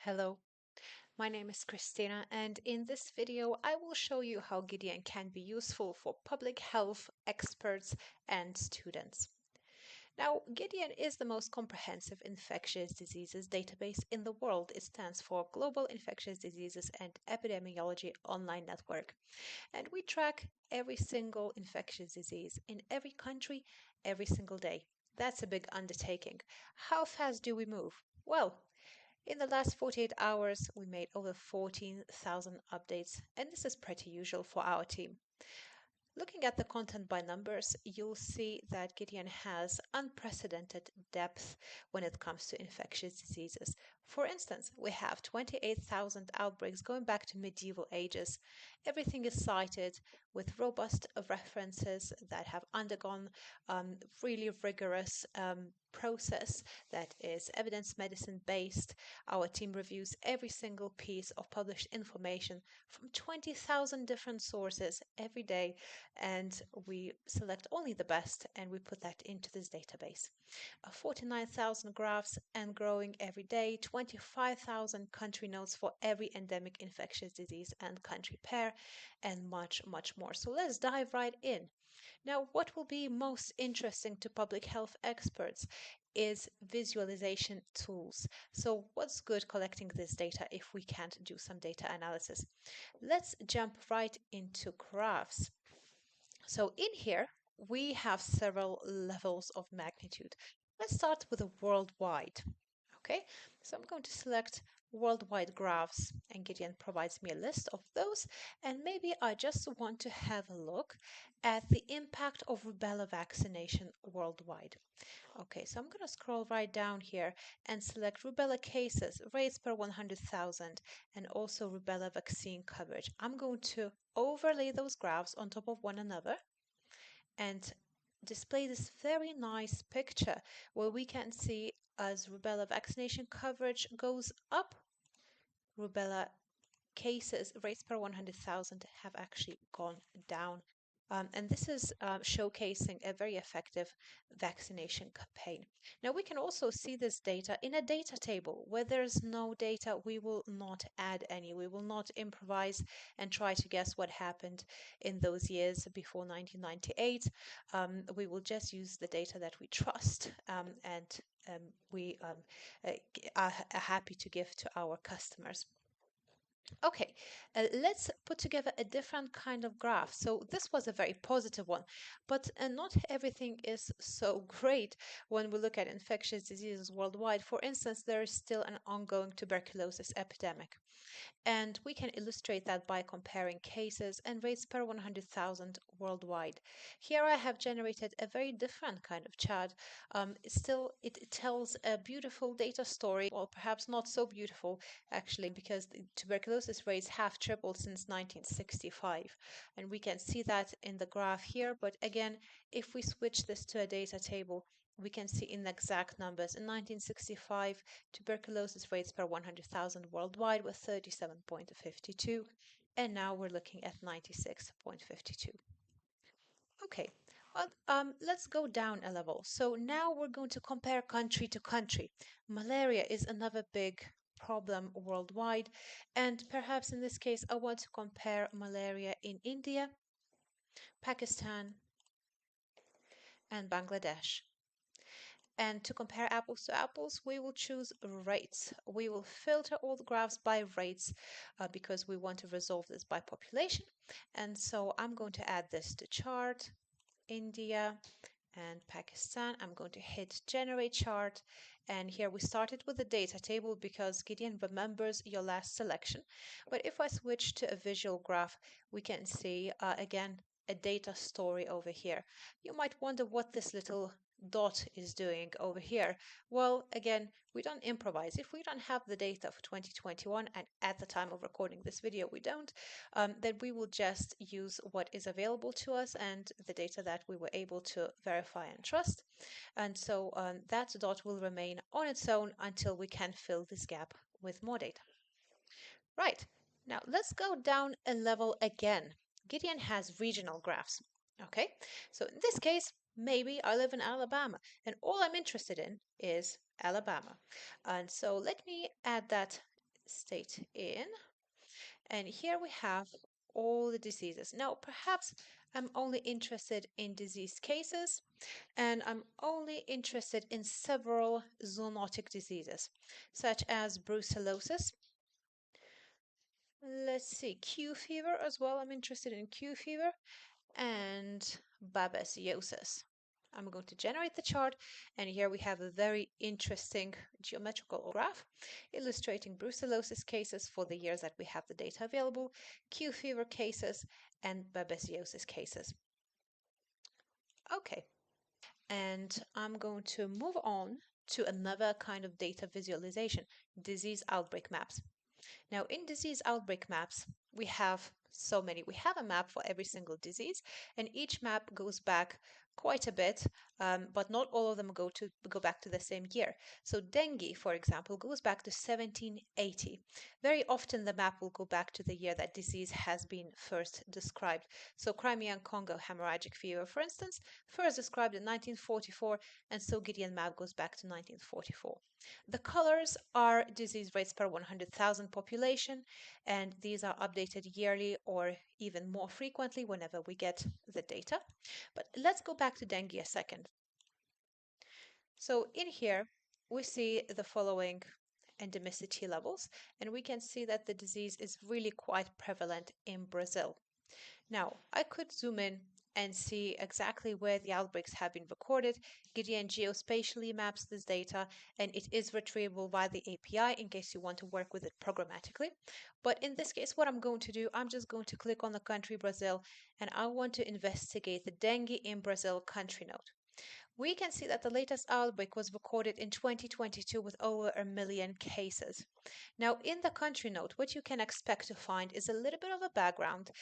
Hello, my name is Christina, and in this video, I will show you how Gideon can be useful for public health experts and students. Now, Gideon is the most comprehensive infectious diseases database in the world. It stands for Global Infectious Diseases and Epidemiology Online Network. And we track every single infectious disease in every country every single day. That's a big undertaking. How fast do we move? Well, in the last 48 hours, we made over 14,000 updates, and this is pretty usual for our team. Looking at the content by numbers, you'll see that Gideon has unprecedented depth when it comes to infectious diseases. For instance, we have 28,000 outbreaks going back to medieval ages. Everything is cited with robust references that have undergone really rigorous process that is evidence medicine based. Our team reviews every single piece of published information from 20,000 different sources every day, and we select only the best and we put that into this database. 49,000 graphs and growing every day, 25,000 country notes for every endemic infectious disease and country pair, and much, much more. So let's dive right in. Now, what will be most interesting to public health experts is visualization tools. So what's good collecting this data if we can't do some data analysis? Let's jump right into graphs. So in here, we have several levels of magnitude. Let's start with a worldwide. Okay, so I'm going to select worldwide graphs, and Gideon provides me a list of those. And maybe I just want to have a look at the impact of rubella vaccination worldwide. Okay, so I'm going to scroll right down here and select rubella cases, rates per 100,000, and also rubella vaccine coverage. I'm going to overlay those graphs on top of one another and display this very nice picture where we can see as rubella vaccination coverage goes up, rubella cases, rates per 100,000 have actually gone down. And this is showcasing a very effective vaccination campaign. Now, we can also see this data in a data table. Where there's no data, we will not add any. We will not improvise and try to guess what happened in those years before 1998. We will just use the data that we trust and we are happy to give to our customers. Okay, let's put together a different kind of graph. So this was a very positive one, but not everything is so great when we look at infectious diseases worldwide. For instance, there is still an ongoing tuberculosis epidemic. And we can illustrate that by comparing cases and rates per 100,000 worldwide. Here I have generated a very different kind of chart. It tells a beautiful data story, well, perhaps not so beautiful actually, because the tuberculosis rates have tripled since 1965. And we can see that in the graph here. But again, if we switch this to a data table, we can see in exact numbers. In 1965, tuberculosis rates per 100,000 worldwide were 37.52, and now we're looking at 96.52. Okay, let's go down a level. So now we're going to compare country to country. Malaria is another big problem worldwide, and perhaps in this case, I want to compare malaria in India, Pakistan, and Bangladesh. And to compare apples to apples, we will choose rates. We will filter all the graphs by rates because we want to resolve this by population. And so I'm going to add this to chart, India and Pakistan. I'm going to hit generate chart. And here we started with the data table because Gideon remembers your last selection. But if I switch to a visual graph, we can see again a data story over here. You might wonder what this little dot is doing over here. Well, again, we don't improvise. If we don't have the data for 2021, and at the time of recording this video we don't, then we will just use what is available to us and the data that we were able to verify and trust. And so that dot will remain on its own until we can fill this gap with more data. Right, now let's go down a level again. Gideon has regional graphs. Okay, so in this case, maybe I live in Alabama and all I'm interested in is Alabama. And so let me add that state in, and here we have all the diseases. Now, perhaps I'm only interested in disease cases, and I'm only interested in several zoonotic diseases, such as brucellosis. Let's see, Q fever as well. I'm interested in Q fever and babesiosis. I'm going to generate the chart, and here we have a very interesting geometrical graph illustrating brucellosis cases for the years that we have the data available, Q fever cases, and babesiosis cases. Okay, and I'm going to move on to another kind of data visualization, disease outbreak maps. Now, in disease outbreak maps, we have so many. We have a map for every single disease, and each map goes back quite a bit, but not all of them go back to the same year. So dengue, for example, goes back to 1780. Very often the map will go back to the year that disease has been first described. So Crimean Congo hemorrhagic fever, for instance, first described in 1944, and so Gideon map goes back to 1944. The colors are disease rates per 100,000 population, and these are updated yearly or even more frequently whenever we get the data. But let's go back to dengue a second. So in here, we see the following endemicity levels, and we can see that the disease is really quite prevalent in Brazil. Now, I could zoom in and see exactly where the outbreaks have been recorded. Gideon geospatially maps this data, and it is retrievable via the API in case you want to work with it programmatically. But in this case, what I'm going to do, I'm just going to click on the country Brazil, and I want to investigate the dengue in Brazil country node. We can see that the latest outbreak was recorded in 2022 with over 1 million cases. Now, in the country note, what you can expect to find is a little bit of a background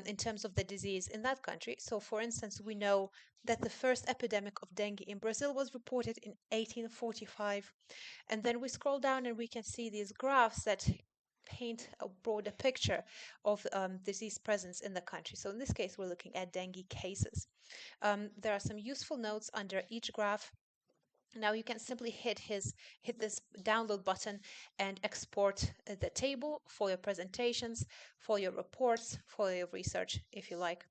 in terms of the disease in that country. So, for instance, we know that the first epidemic of dengue in Brazil was reported in 1845. And then we scroll down and we can see these graphs that paint a broader picture of disease presence in the country. So in this case, we're looking at dengue cases. There are some useful notes under each graph. Now you can simply hit this download button and export the table for your presentations, for your reports, for your research, if you like.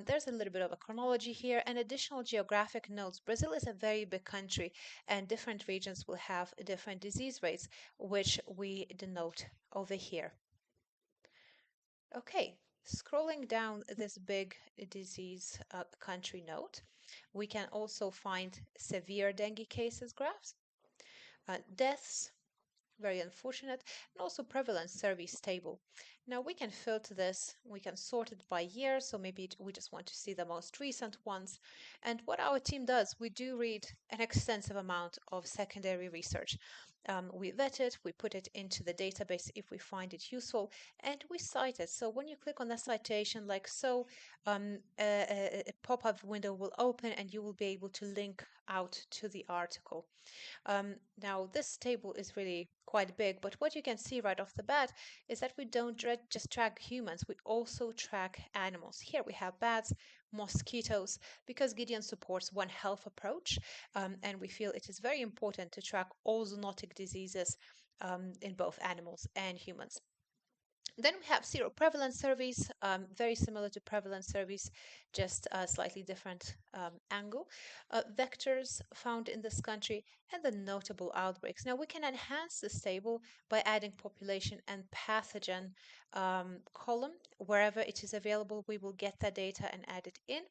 There's a little bit of a chronology here and additional geographic notes. Brazil is a very big country, and different regions will have different disease rates, which we denote over here. Okay, scrolling down this big disease country note, we can also find severe dengue cases graphs, deaths, very unfortunate, and also prevalence surveys table. Now we can filter this, we can sort it by year, so maybe we just want to see the most recent ones. And what our team does, we do read an extensive amount of secondary research. We vet it, we put it into the database if we find it useful, and we cite it. So when you click on the citation like so, a pop-up window will open and you will be able to link out to the article. Now, this table is really quite big, but what you can see right off the bat is that we don't just track humans, we also track animals. Here we have bats, mosquitoes, because Gideon supports One Health approach, and we feel it is very important to track all zoonotic diseases in both animals and humans. Then we have seroprevalence surveys, very similar to prevalence surveys, just a slightly different angle. Vectors found in this country and the notable outbreaks. Now we can enhance this table by adding population and pathogen column. Wherever it is available, we will get that data and add it in.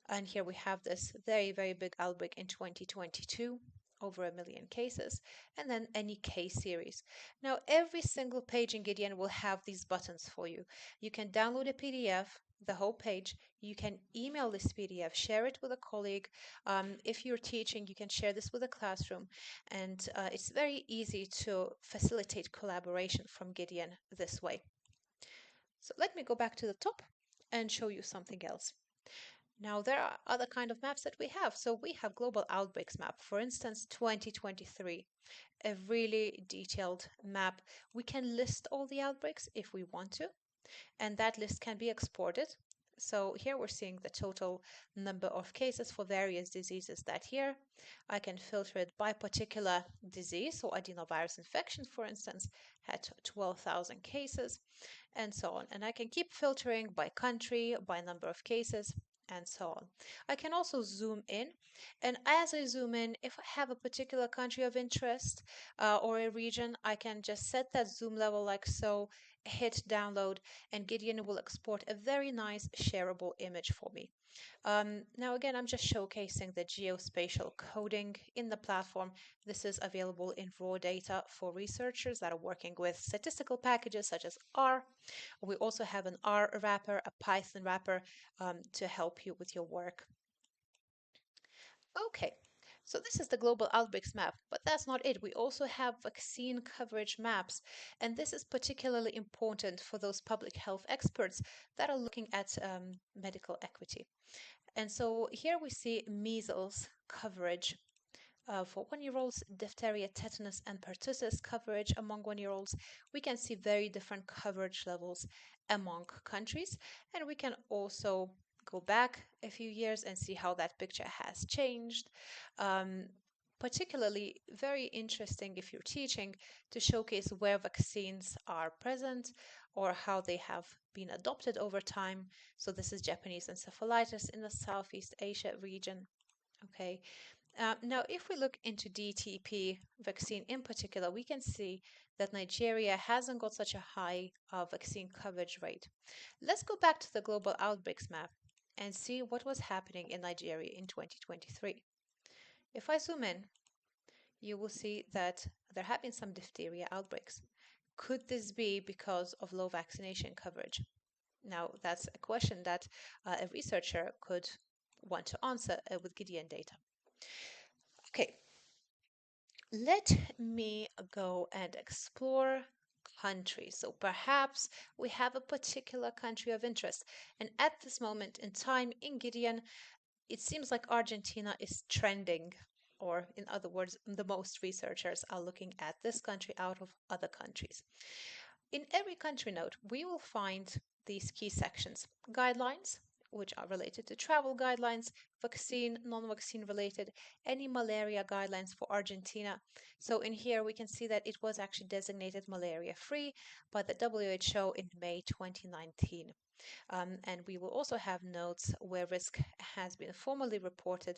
And here we have this very, very big outbreak in 2022. Over 1 million cases, and then any case series. Now, every single page in Gideon will have these buttons for you. You can download a PDF, the whole page. You can email this PDF, share it with a colleague. If you're teaching, you can share this with a classroom. And it's very easy to facilitate collaboration from Gideon this way. So let me go back to the top and show you something else. Now, there are other kind of maps that we have. So we have global outbreaks map, for instance, 2023, a really detailed map. We can list all the outbreaks if we want to, and that list can be exported. So here we're seeing the total number of cases for various diseases that year. I can filter it by particular disease. So adenovirus infection, for instance, had 12,000 cases and so on. And I can keep filtering by country, by number of cases, and so on. I can also zoom in. And as I zoom in, if I have a particular country of interest or a region, I can just set that zoom level like so, hit download, and Gideon will export a very nice shareable image for me. Now, again, I'm just showcasing the geospatial coding in the platform. This is available in raw data for researchers that are working with statistical packages such as R. We also have an R wrapper, a Python wrapper to help you with your work. Okay, so this is the global outbreaks map, but that's not it. We also have vaccine coverage maps, and this is particularly important for those public health experts that are looking at medical equity. And so here we see measles coverage for 1-year-olds, diphtheria, tetanus, and pertussis coverage among 1-year-olds. We can see very different coverage levels among countries, and we can also go back a few years and see how that picture has changed. Particularly very interesting if you're teaching to showcase where vaccines are present or how they have been adopted over time. So this is Japanese encephalitis in the Southeast Asia region. Okay. Now, if we look into DTP vaccine in particular, we can see that Nigeria hasn't got such a high vaccine coverage rate. Let's go back to the global outbreaks map and see what was happening in Nigeria in 2023. If I zoom in, you will see that there have been some diphtheria outbreaks. Could this be because of low vaccination coverage? Now, that's a question that a researcher could want to answer with Gideon data. Okay, let me go and explore countries. So perhaps we have a particular country of interest. And at this moment in time in Gideon, it seems like Argentina is trending, or in other words, the most researchers are looking at this country out of other countries. In every country note, we will find these key sections: guidelines, which are related to travel guidelines, vaccine, non-vaccine related, any malaria guidelines for Argentina. So in here, we can see that it was actually designated malaria-free by the WHO in May 2019. And we will also have notes where risk has been formally reported.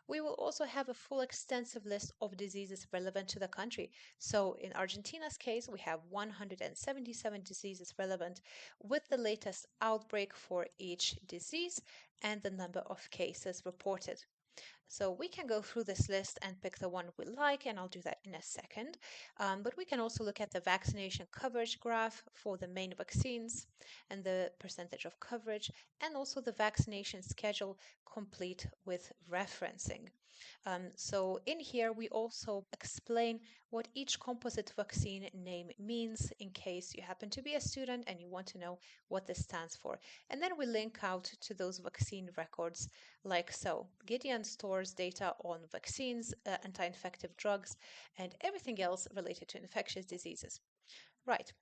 We will also have a full extensive list of diseases relevant to the country. So in Argentina's case, we have 177 diseases relevant with the latest outbreak for each disease and the number of cases reported. So we can go through this list and pick the one we like, and I'll do that in a second. But we can also look at the vaccination coverage graph for the main vaccines and the percentage of coverage, and also the vaccination schedule complete with referencing. So in here, we also explain what each composite vaccine name means in case you happen to be a student and you want to know what this stands for. And then we link out to those vaccine records like so. Gideon stores data on vaccines, anti-infective drugs, and everything else related to infectious diseases. Right.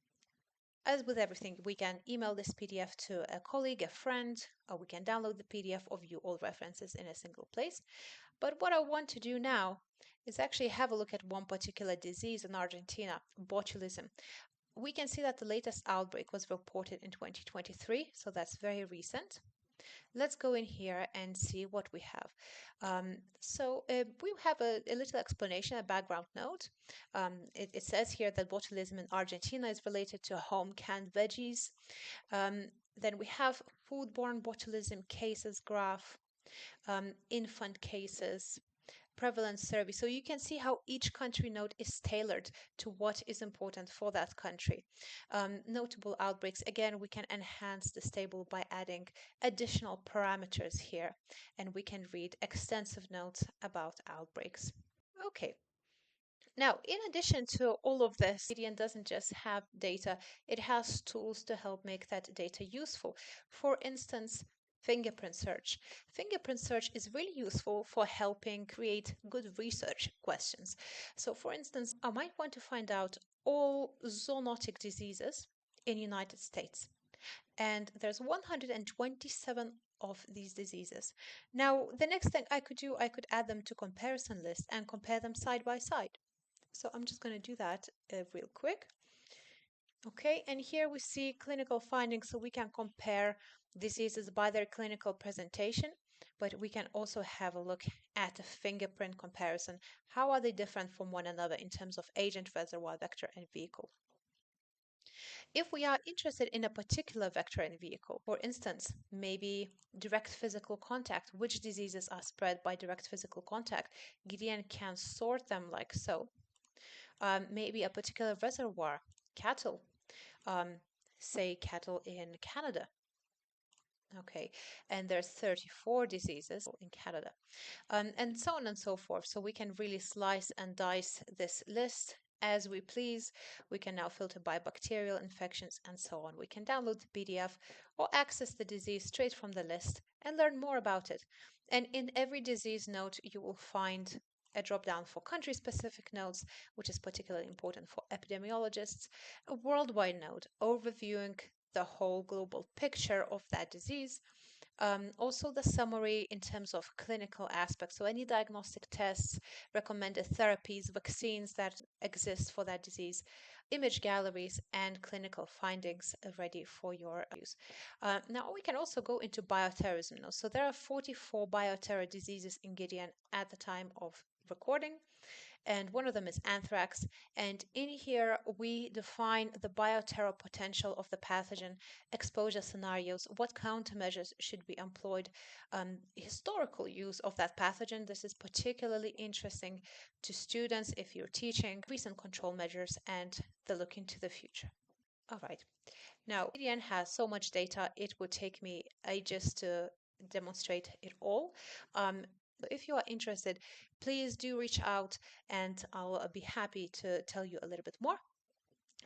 As with everything, we can email this PDF to a colleague, a friend, or we can download the PDF or view all references in a single place. But what I want to do now is actually have a look at one particular disease in Argentina, botulism. We can see that the latest outbreak was reported in 2023, so that's very recent. Let's go in here and see what we have. We have a little explanation, a background note. It says here that botulism in Argentina is related to home canned veggies. Then we have foodborne botulism cases graph, infant cases, prevalence survey. So you can see how each country note is tailored to what is important for that country. Notable outbreaks, again, we can enhance this table by adding additional parameters here, and we can read extensive notes about outbreaks. Okay. Now, in addition to all of this, Gideon doesn't just have data, it has tools to help make that data useful. For instance, fingerprint search. Fingerprint search is really useful for helping create good research questions. So for instance, I might want to find out all zoonotic diseases in United States. And there's 127 of these diseases. Now, the next thing I could do, I could add them to comparison list and compare them side by side. So I'm just going to do that real quick. Okay, and here we see clinical findings, so we can compare diseases by their clinical presentation, but we can also have a look at a fingerprint comparison. How are they different from one another in terms of agent, reservoir, vector, and vehicle? If we are interested in a particular vector and vehicle, for instance, maybe direct physical contact, which diseases are spread by direct physical contact, Gideon can sort them like so. Maybe a particular reservoir, cattle, um, say cattle in Canada. Okay, and there's 34 diseases in Canada, and so on and so forth. So we can really slice and dice this list as we please. We can now filter by bacterial infections and so on. We can download the PDF or access the disease straight from the list and learn more about it. And in every disease note, you will find a drop down for country specific notes, which is particularly important for epidemiologists, a worldwide note overviewing the whole global picture of that disease, also the summary in terms of clinical aspects. So any diagnostic tests, recommended therapies, vaccines that exist for that disease, image galleries, and clinical findings ready for your use. Now we can also go into bioterrorism. So there are 44 bioterror diseases in Gideon at the time of recording, and one of them is anthrax. And in here, we define the bioterror potential of the pathogen, exposure scenarios, what countermeasures should be employed, historical use of that pathogen. This is particularly interesting to students if you're teaching, recent control measures, and the look into the future. All right. Now, Gideon has so much data, it would take me ages to demonstrate it all. If you are interested, please do reach out and I'll be happy to tell you a little bit more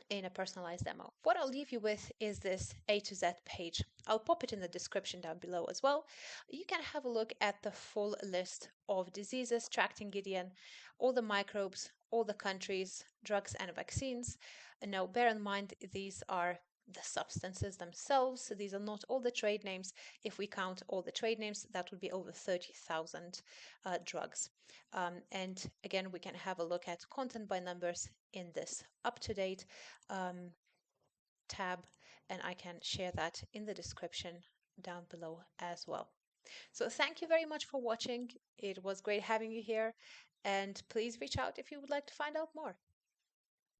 in a personalized demo. What I'll leave you with is this A to Z page. I'll pop it in the description down below as well. You can have a look at the full list of diseases tracked in Gideon, all the microbes, all the countries, drugs and vaccines. And now bear in mind these are the substances themselves. So these are not all the trade names. If we count all the trade names, that would be over 30,000 drugs. And again, we can have a look at content by numbers in this up-to-date tab, and I can share that in the description down below as well. So thank you very much for watching. It was great having you here, and please reach out if you would like to find out more.